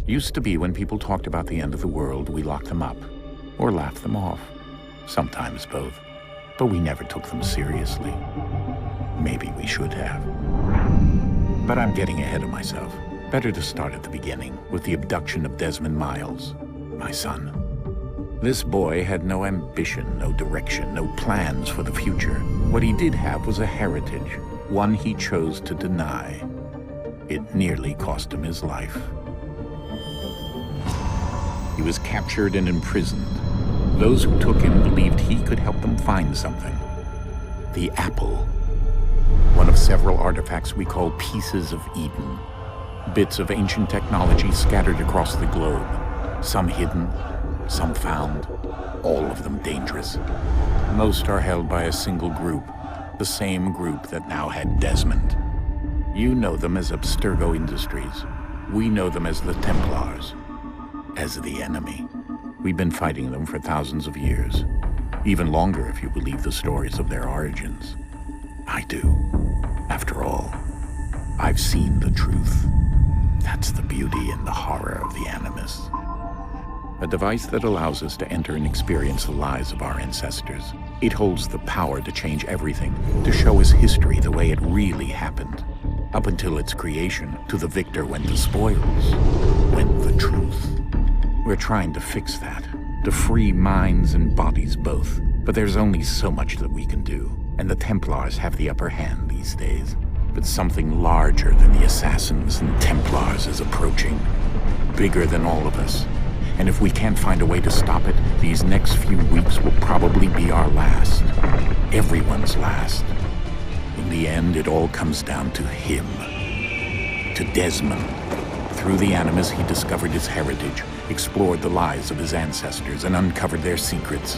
Used to be when people talked about the end of the world, we locked them up. Or laughed them off. Sometimes both. But we never took them seriously. Maybe we should have. But I'm getting ahead of myself. Better to start at the beginning, with the abduction of Desmond Miles, my son. This boy had no ambition, no direction, no plans for the future. What he did have was a heritage, one he chose to deny. It nearly cost him his life. He was captured and imprisoned. Those who took him believed he could help them find something. The apple. One of several artifacts we call pieces of Eden. Bits of ancient technology scattered across the globe. Some hidden, some found, all of them dangerous. Most are held by a single group, the same group that now had Desmond. You know them as Abstergo Industries. We know them as the Templars, as the enemy. We've been fighting them for thousands of years, even longer if you believe the stories of their origins. I do. After all, I've seen the truth. That's the beauty and the horror of the Animus. A device that allows us to enter and experience the lives of our ancestors. It holds the power to change everything, to show us history the way it really happened. Up until its creation, to the victor went the spoils, went the truth. We're trying to fix that, to free minds and bodies both. But there's only so much that we can do, and the Templars have the upper hand these days. But something larger than the Assassins and Templars is approaching, bigger than all of us. And if we can't find a way to stop it, these next few weeks will probably be our last. Everyone's last. In the end, it all comes down to him. To Desmond. Through the Animus, he discovered his heritage, explored the lives of his ancestors, and uncovered their secrets.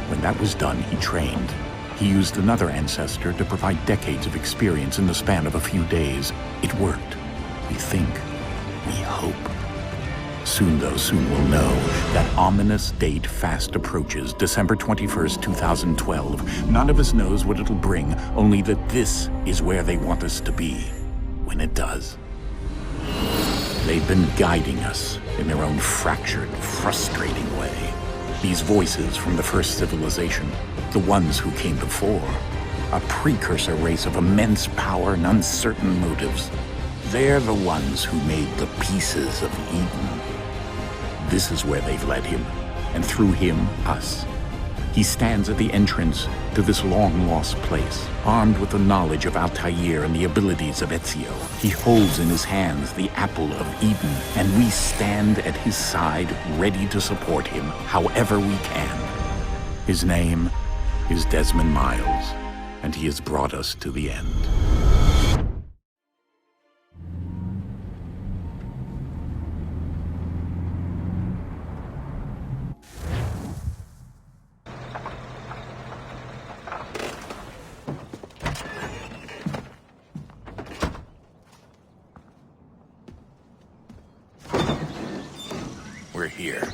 When that was done, he trained. He used another ancestor to provide decades of experience in the span of a few days. It worked. We think. We hope. Soon we'll know. That ominous date fast approaches, December 21st, 2012. None of us knows what it'll bring, only that this is where they want us to be, when it does. They've been guiding us in their own fractured, frustrating way. These voices from the first civilization, the ones who came before, a precursor race of immense power and uncertain motives. They're the ones who made the pieces of Eden. This is where they've led him, and through him, us. He stands at the entrance to this long-lost place, armed with the knowledge of Altair and the abilities of Ezio. He holds in his hands the apple of Eden, and we stand at his side, ready to support him however we can. His name is Desmond Miles, and he has brought us to the end. We're here.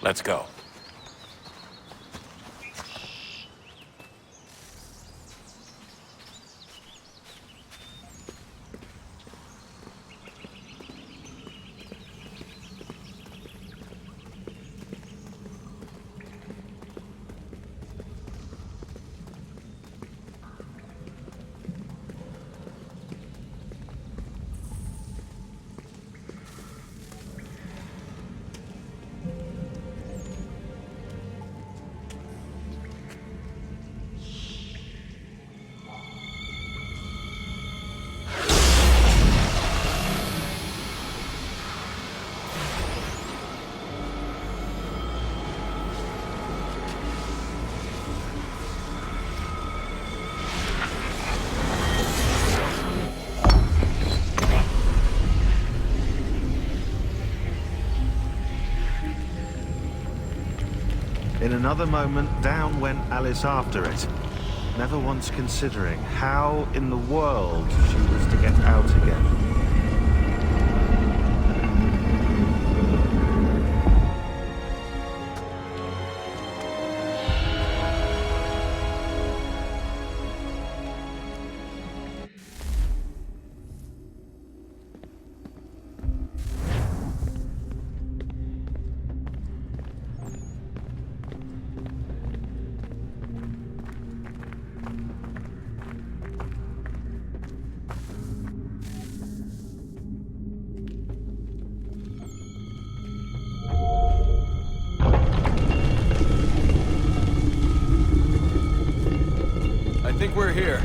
Let's go. In another moment, down went Alice after it. never once considering how in the world she was to get out again. I think we're here.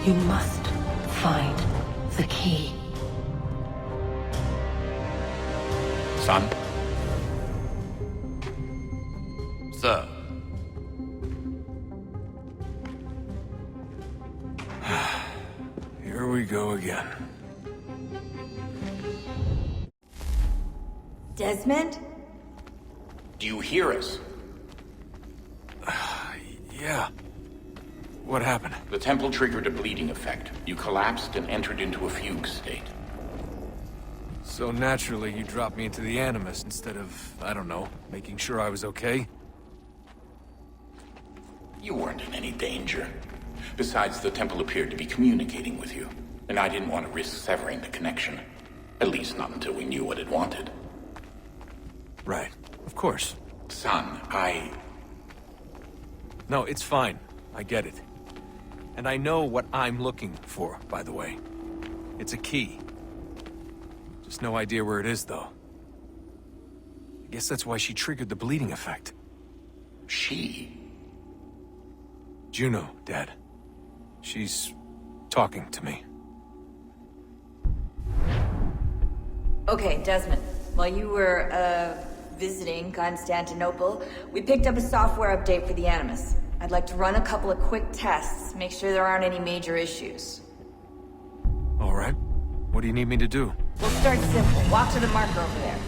You must find the key. Son? Sir. Here we go again. Desmond? Do you hear us? Yeah. What happened? The temple triggered a bleeding effect. You collapsed and entered into a fugue state. So naturally, you dropped me into the Animus instead of, I don't know, making sure I was okay? You weren't in any danger. Besides, the temple appeared to be communicating with you, and I didn't want to risk severing the connection. At least not until we knew what it wanted. Right. Of course. Son, No, it's fine. I get it. And I know what I'm looking for, by the way. It's a key. Just no idea where it is, though. I guess that's why she triggered the bleeding effect. She? Juno, Dad. She's talking to me. Okay, Desmond. While you were, visiting Constantinople, we picked up a software update for the Animus. I'd like to run a couple of quick tests, make sure there aren't any major issues. All right. What do you need me to do? We'll start simple. Walk to the marker over there.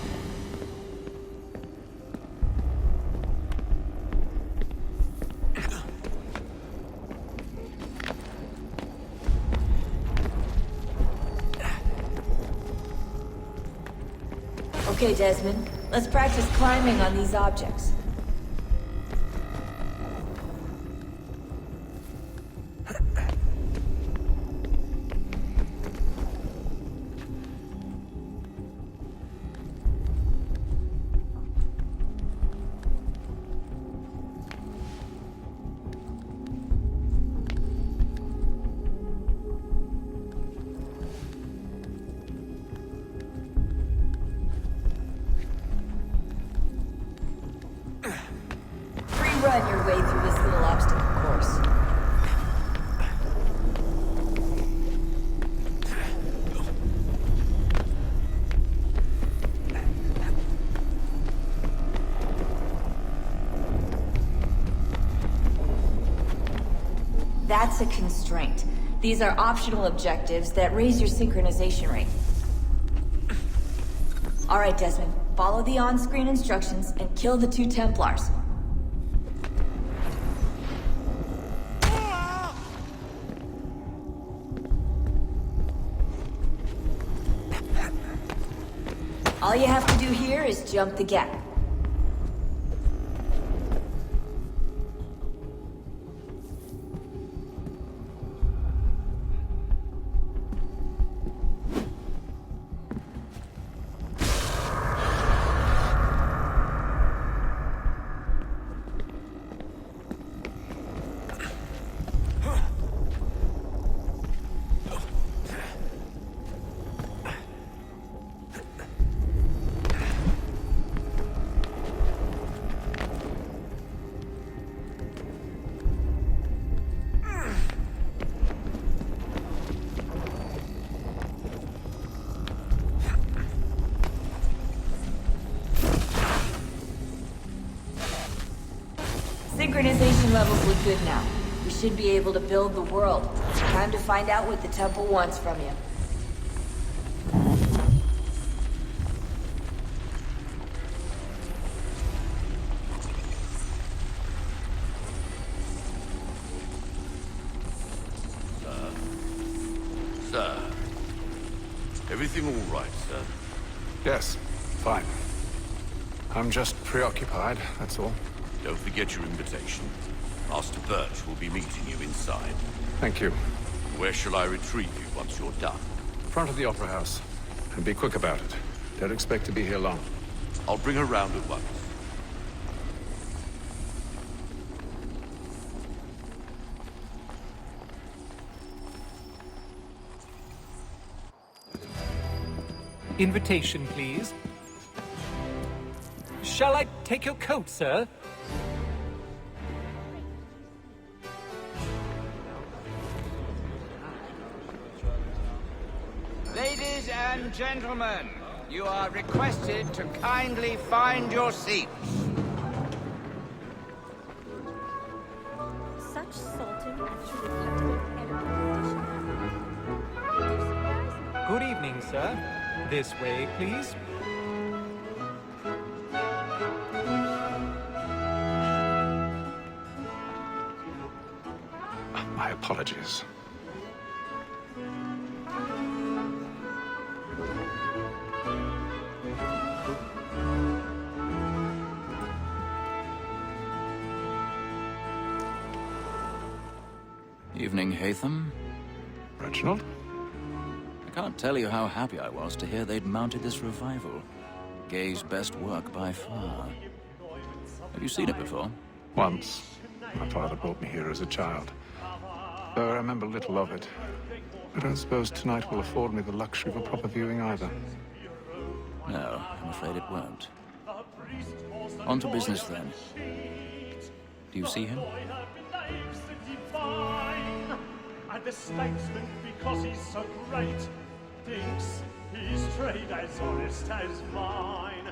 Okay, Desmond. Let's practice climbing on these objects. find your way through this little obstacle course. That's a constraint. These are optional objectives that raise your synchronization rate. Alright, Desmond. Follow the on-screen instructions and kill the 2 Templars. All you have to do here is jump the gap. Synchronization levels look good now. We should be able to build the world. Time to find out what the temple wants from you. Sir. Everything all right, sir? Yes, fine. I'm just preoccupied, that's all. Don't forget your invitation. Master Birch will be meeting you inside. Thank you. Where shall I retrieve you once you're done? Front of the Opera House. And be quick about it. Don't expect to be here long. I'll bring her round at once. Invitation, please. Shall I take your coat, sir? Ladies and gentlemen, you are requested to kindly find your seats. Such salting actually activate energy conditioning. Good evening, sir. This way, please. My apologies. Evening, Hatham. Reginald? I can't tell you how happy I was to hear they'd mounted this revival. Gay's best work by far. Have you seen it before? Once. My father brought me here as a child. Though I remember little of it. I don't suppose tonight will afford me the luxury of a proper viewing either. No, I'm afraid it won't. On to business then. Do you see him? And the statesman, because he's so great, thinks his trade as honest as mine.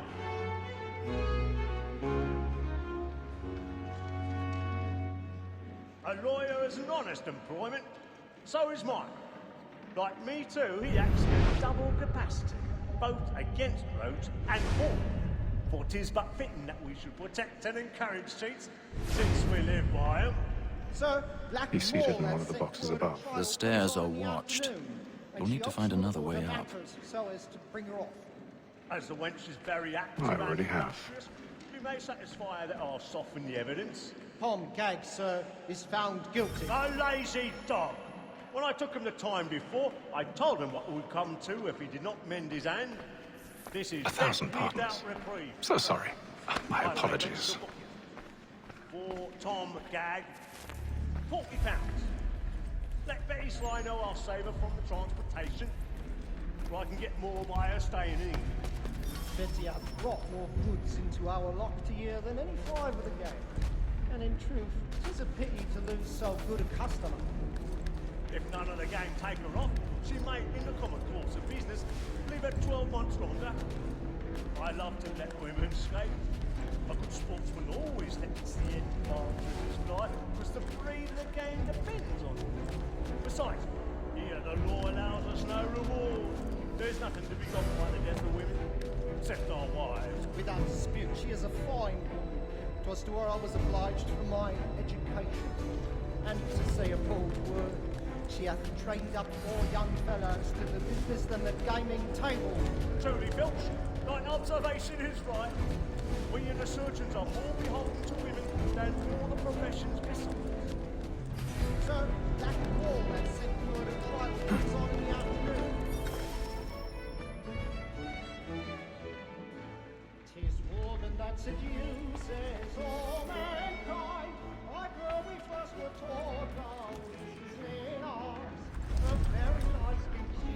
A lawyer is an honest employment, so is mine. Like me too, he acts in double capacity, both against roads and for. For 'tis but fitting that we should protect and encourage streets, since we live by 'em. Sir, He's seated in one of the boxes above. The stairs are watched. You'll need to find another way up. So as to bring her off. As the wench is very active, I already and have. we may satisfy her that I'll soften the evidence. Tom Gag, sir, is found guilty. A lazy dog! When I took him the time before, I told him what would come to if he did not mend his hand. This is 1,000 death without pardons. reprieve. So sorry. My apologies. For Tom Gag, £40. Let Betty Sly know I'll save her from the transportation, so I can get more by her staying in England. Betty has brought more goods into our locked year than any five of the gang. And in truth, 'tis a pity to lose so good a customer. If none of the gang take her off, she may, in the common course of business, live her 12 months longer. I love to let women skate. A good sportsman always lets the end partners fly, because the breed of the game depends on it. Besides, here the law allows us no reward. There's nothing to be got by the death of women, except our wives. Without dispute, she is a fine woman. 'Twas to her I was obliged for my education. And to say a bold word, she hath trained up more young fellows to the business than the gaming table. Truly, Filch, thine observation is right. We in the surgeons are more beholden to women than all the professions besides. So, that wall that sent word of trial comes on in the afternoon. 'Tis woman that seduces all mankind. Like her we first were taught our reasoning arts. A very nice beauty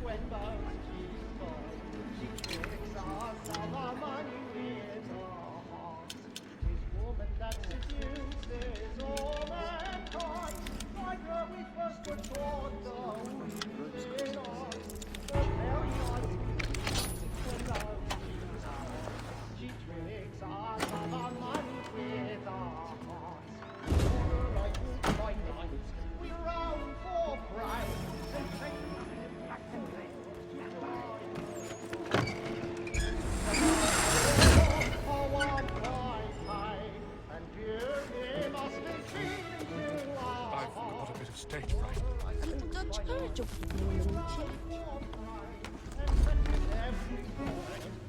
when both she's gone. She tricks us of our money with her hearts. 'Tis woman that seduces all mankind. Like her we first were taught our reasoning arts. A very nice beauty when both she's gone. She tricks us of our money with our hearts. For like wolves by night, we roam for prey and take back to life. Oh, what I pay, and beauty must be feeling to our I've got a bit of stage fright. Don't you know, little chick?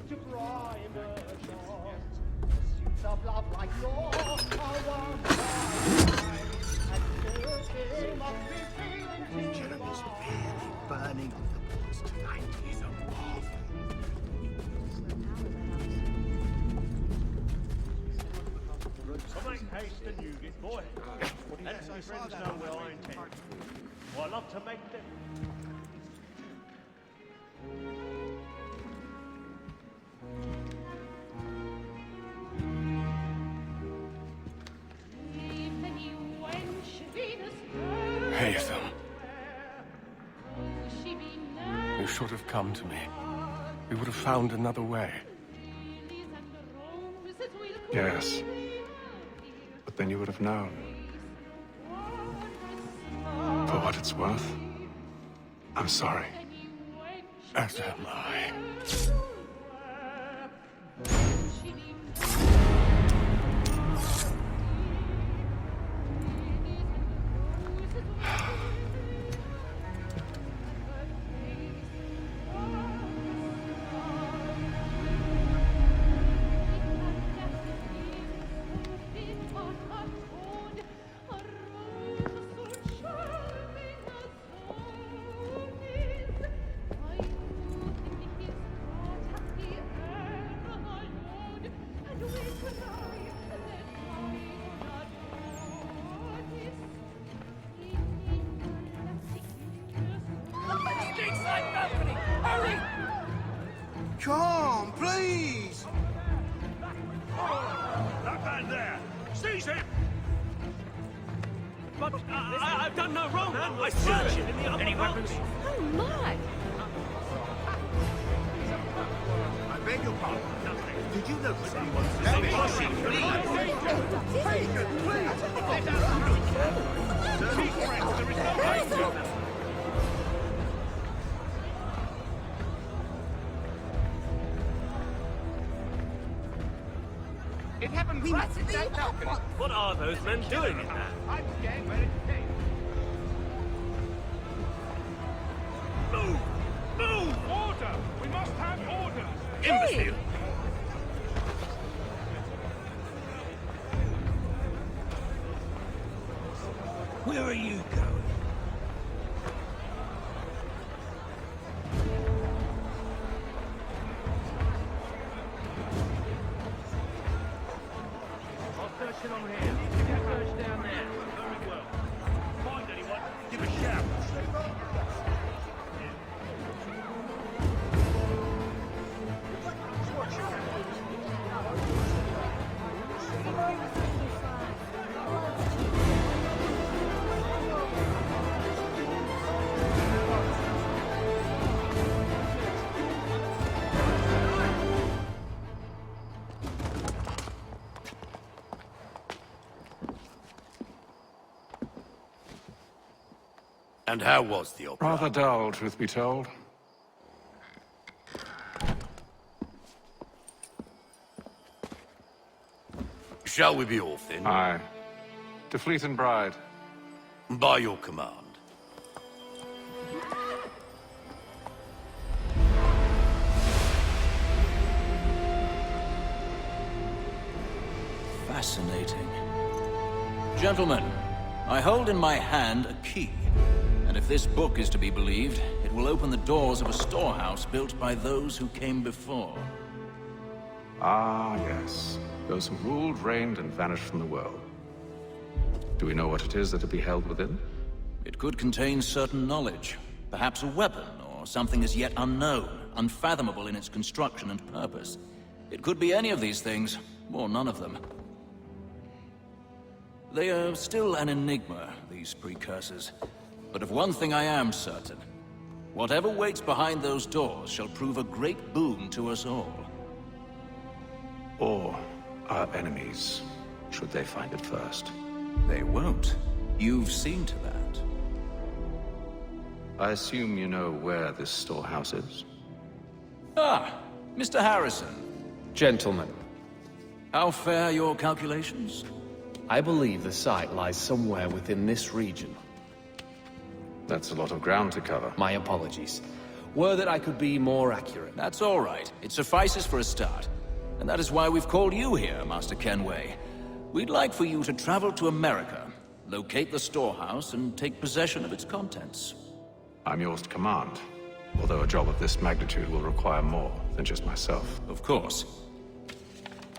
To bribe a chance. Pursuits of love like yours are one and beauty must be feeling to Jeremy's really burning on the boards tonight. He's a marvel. So make haste and use it, boy. And my friends know where I intend. Well, I love to make them. Haytham. You should have come to me. We would have found another way. Yes. But then you would have known. For what it's worth, I'm sorry. As am I. Come, please! That man there! Seize him! But I've done no wrong. I searched it in the other box. Oh my! I beg your pardon. Did you notice anyone? Let me see, It happened right at that balcony. What are those men doing in there? I'm scared where it came. Move! Move! Order! We must have order! Imbecile! Where are you going? I'll search along here. You search down there. Very well. Find anyone, give a shout. And how was the opera? Rather dull, truth be told. Shall we be off then? Aye. To Fleet and Bride. By your command. Fascinating. Gentlemen, I hold in my hand a key. And if this book is to be believed, it will open the doors of a storehouse built by those who came before. Ah, yes. Those who ruled, reigned, and vanished from the world. Do we know what it is that will be held within? It could contain certain knowledge. Perhaps a weapon, or something as yet unknown, unfathomable in its construction and purpose. It could be any of these things, or none of them. They are still an enigma, these precursors. But of one thing I am certain. Whatever waits behind those doors shall prove a great boon to us all. Or our enemies, should they find it first. They won't. You've seen to that. I assume you know where this storehouse is? Ah, Mr. Harrison. Gentlemen. How fare your calculations? I believe the site lies somewhere within this region. That's a lot of ground to cover. My apologies. Were that I could be more accurate. That's all right. It suffices for a start. And that is why we've called you here, Master Kenway. We'd like for you to travel to America, locate the storehouse, and take possession of its contents. I'm yours to command. Although a job of this magnitude will require more than just myself. Of course.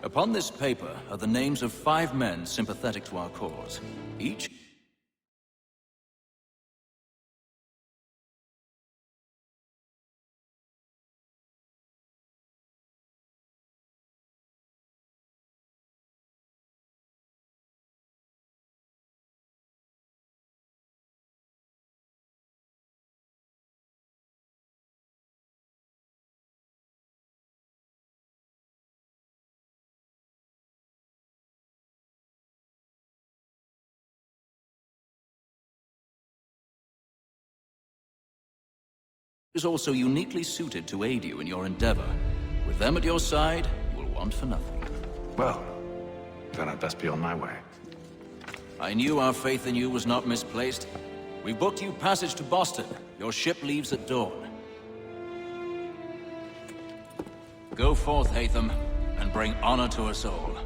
Upon this paper are the names of 5 men sympathetic to our cause. Each is also uniquely suited to aid you in your endeavor. With them at your side, you will want for nothing. Well, then I'd best be on my way. I knew our faith in you was not misplaced. We booked you passage to Boston. Your ship leaves at dawn. Go forth, Hatham, and bring honor to us all.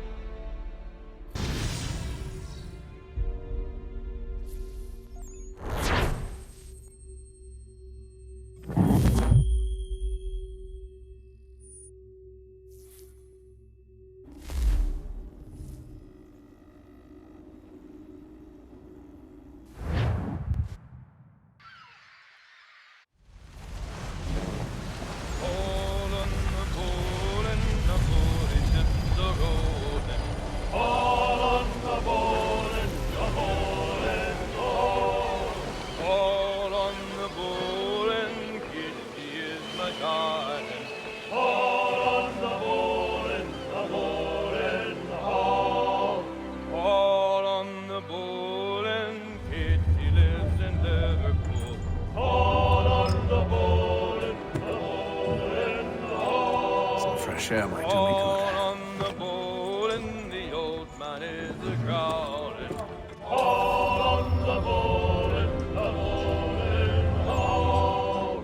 Share my tummy cook. On the bowl and the old man is a-growling. All on the bowl and the bowl and all.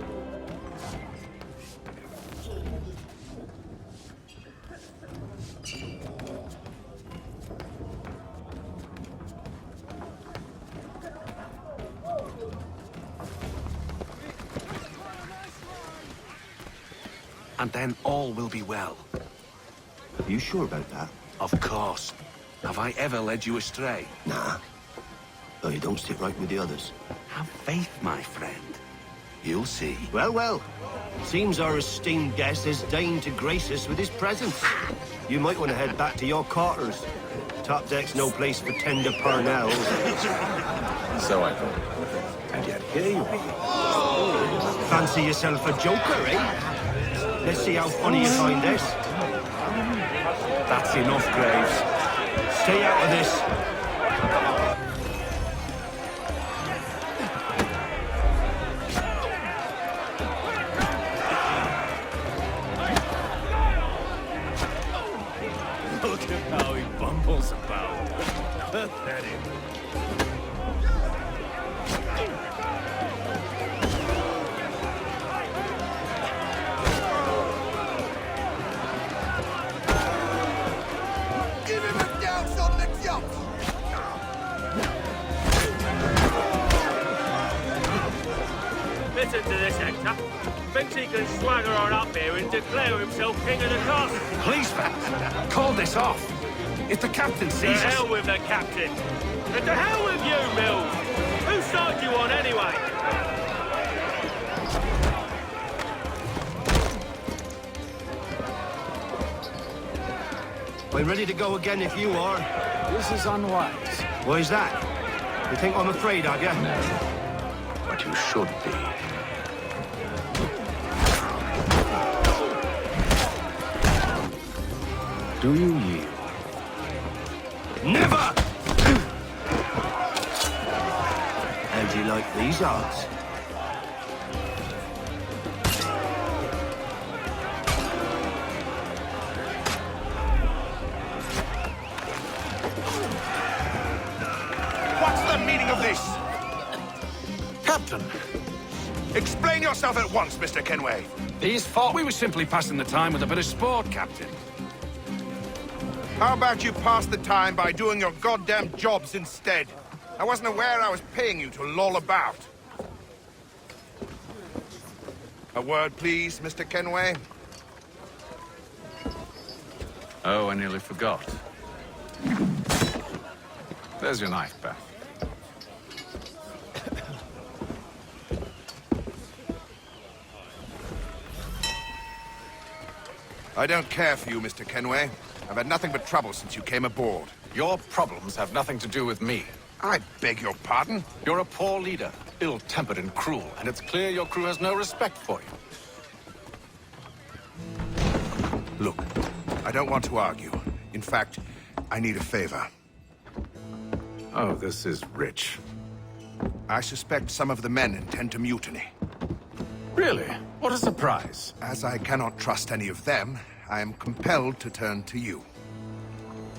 And then all will be well. Are you sure about that? Of course. Have I ever led you astray? Nah. Though you don't sit right with the others. Have faith, my friend. You'll see. Well, well. Seems our esteemed guest has deigned to grace us with his presence. You might want to head back to your quarters. Top deck's no place for tender parnells. So I thought. And yet here you are. Fancy yourself a joker, eh? Let's see how funny you find this. That's enough, Graves. Stay out of this. that's about? Pathetic. Give him a douse on the jump! Listen to this, Hector. Thinks he can swagger on up here and declare himself king of the castle. Please, Pat, call this off. If the captain To sees us... hell with the captain. And to hell with you, Mills. Whose side you on, anyway? I'm ready to go again if you are. This is unwise. Why's that? You think I'm afraid of you? No. But you should be. Do you yield? Never! How do you like these odds? What's the meaning of this? Captain! Explain yourself at once, Mr. Kenway. These fought. We were simply passing the time with a bit of sport, Captain. How about you pass the time by doing your goddamn jobs instead? I wasn't aware I was paying you to loll about. A word, please, Mr. Kenway. Oh, I nearly forgot. There's your knife, Beth. I don't care for you, Mr. Kenway. I've had nothing but trouble since you came aboard. Your problems have nothing to do with me. I beg your pardon? You're a poor leader, ill-tempered and cruel, and it's clear your crew has no respect for you. Look, I don't want to argue. In fact, I need a favor. Oh, this is rich. I suspect some of the men intend to mutiny. Really? What a surprise. As I cannot trust any of them, I am compelled to turn to you.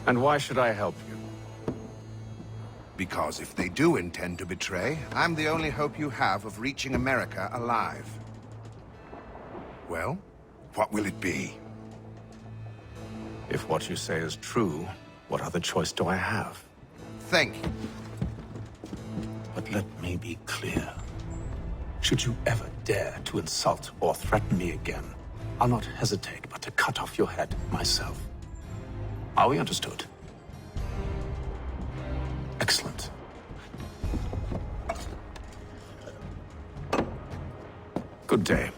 And why should I help you? Because if they do intend to betray, I'm the only hope you have of reaching America alive. Well, what will it be? If what you say is true, what other choice do I have? Thank you. But let me be clear. Should you ever dare to insult or threaten me again, I'll not hesitate but to cut off your head myself. Are we understood? Excellent. Good day.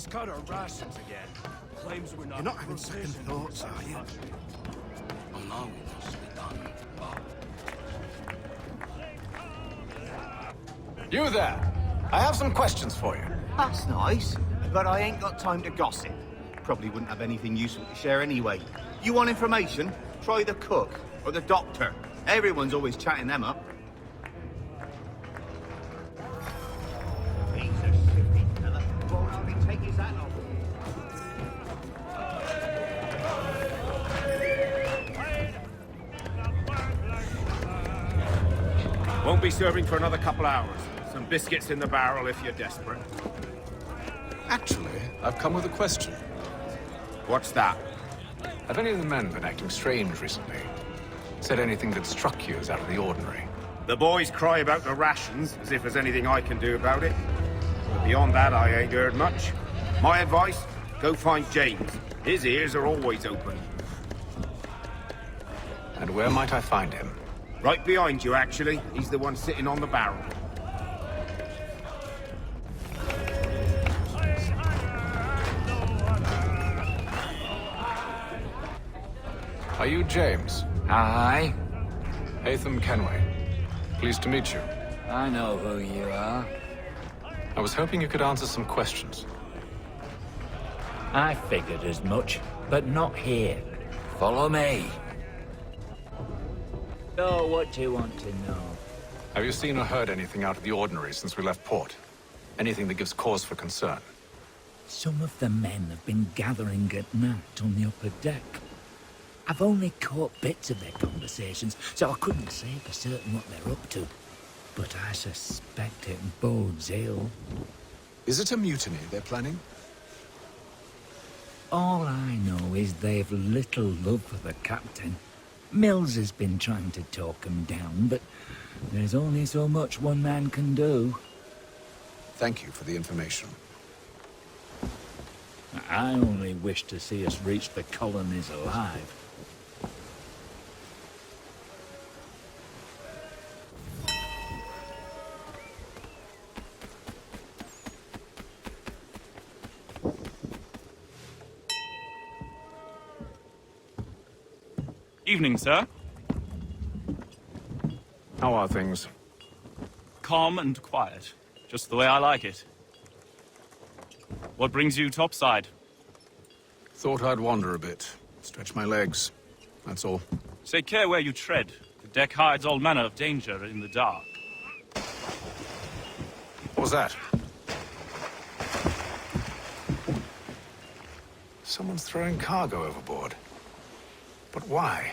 He's cut our rations again. Claims we're not. You're not having second thoughts, are you? Well, now we must be done. You there! I have some questions for you. That's nice, but I ain't got time to gossip. Probably wouldn't have anything useful to share anyway. You want information? Try the cook or the doctor. Everyone's always chatting them up. He's a shifty fella. Won't hardly take his hat off. Won't be serving for another couple hours. Some biscuits in the barrel if you're desperate. Actually, I've come with a question. What's that? Have any of the men been acting strange recently? Said anything that struck you as out of the ordinary? The boys cry about the rations, as if there's anything I can do about it. But beyond that, I ain't heard much. My advice, go find James. His ears are always open. And where might I find him? Right behind you, actually. He's the one sitting on the barrel. Are you James? Aye. Hatham Kenway. Pleased to meet you. I know who you are. I was hoping you could answer some questions. I figured as much, but not here. Follow me. So, what do you want to know? Have you seen or heard anything out of the ordinary since we left port? Anything that gives cause for concern? Some of the men have been gathering at night on the upper deck. I've only caught bits of their conversations, so I couldn't say for certain what they're up to. But I suspect it bodes ill. Is it a mutiny they're planning? All I know is they've little love for the captain. Mills has been trying to talk him down, but there's only so much one man can do. Thank you for the information. I only wish to see us reach the colonies alive. Evening, sir. How are things? Calm and quiet. Just the way I like it. What brings you topside? Thought I'd wander a bit. Stretch my legs. That's all. Take care where you tread. The deck hides all manner of danger in the dark. What was that? Someone's throwing cargo overboard. But why?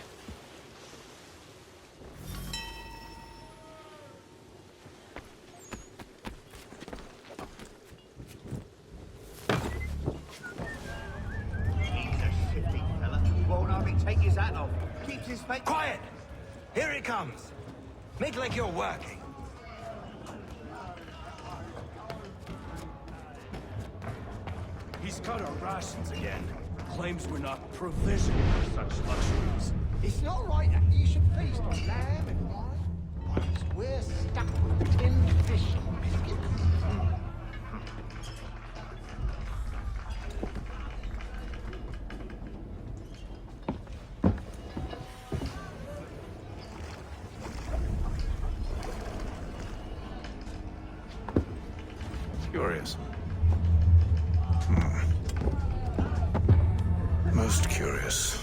Take his hat off. Keeps his face. Quiet! Here it comes. Make like you're working. He's cut our rations again. Claims we're not provisioned for such luxuries. It's not right that you should feast on lamb and wine, whilst we're stuck with tinned fish and biscuits. Curious. Most curious.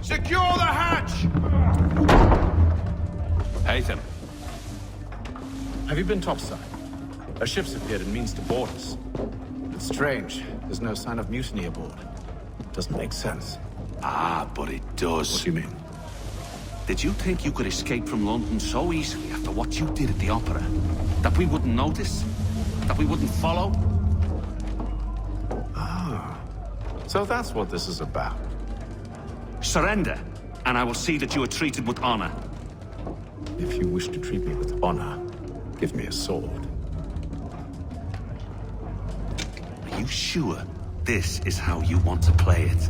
Secure the hatch! Haytham. Have you been topside? A ship's appeared and means to board us. It's strange. There's no sign of mutiny aboard. Doesn't make sense. Ah, but it does. What do you mean? Did you think you could escape from London so easily after what you did at the opera? That we wouldn't notice? That we wouldn't follow? Ah. So that's what this is about. Surrender, and I will see that you are treated with honor. If you wish to treat me with honor, give me a sword. Are you sure this is how you want to play it?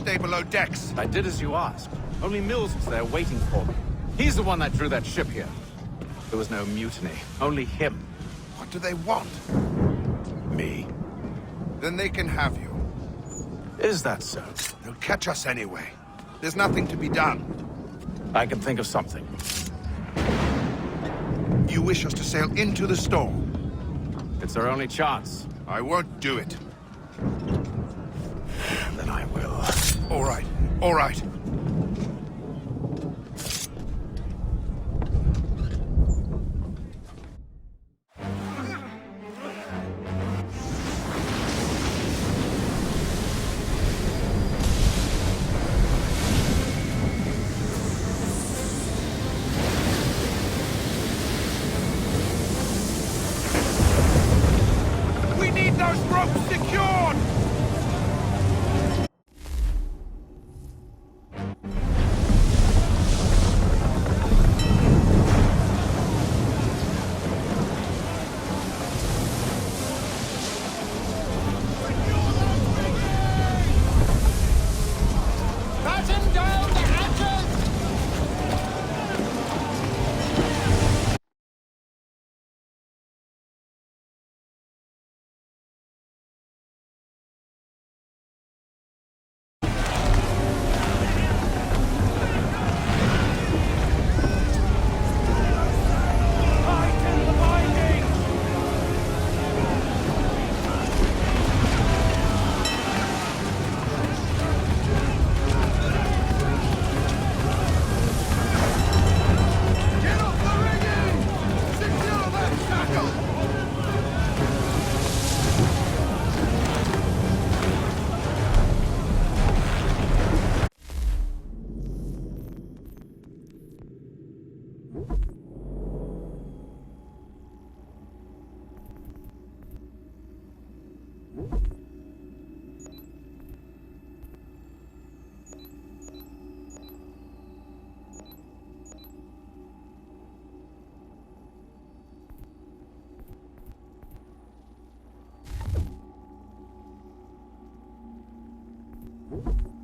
Stay below decks. I did as you asked. Only Mills was there waiting for me. He's the one that drew that ship here. There was no mutiny. Only him. What do they want? Me. Then they can have you. Is that so? They'll catch us anyway. There's nothing to be done. I can think of something. You wish us to sail into the storm? It's our only chance. I won't do it. Then I will. All right. All right. We need those ropes secured! you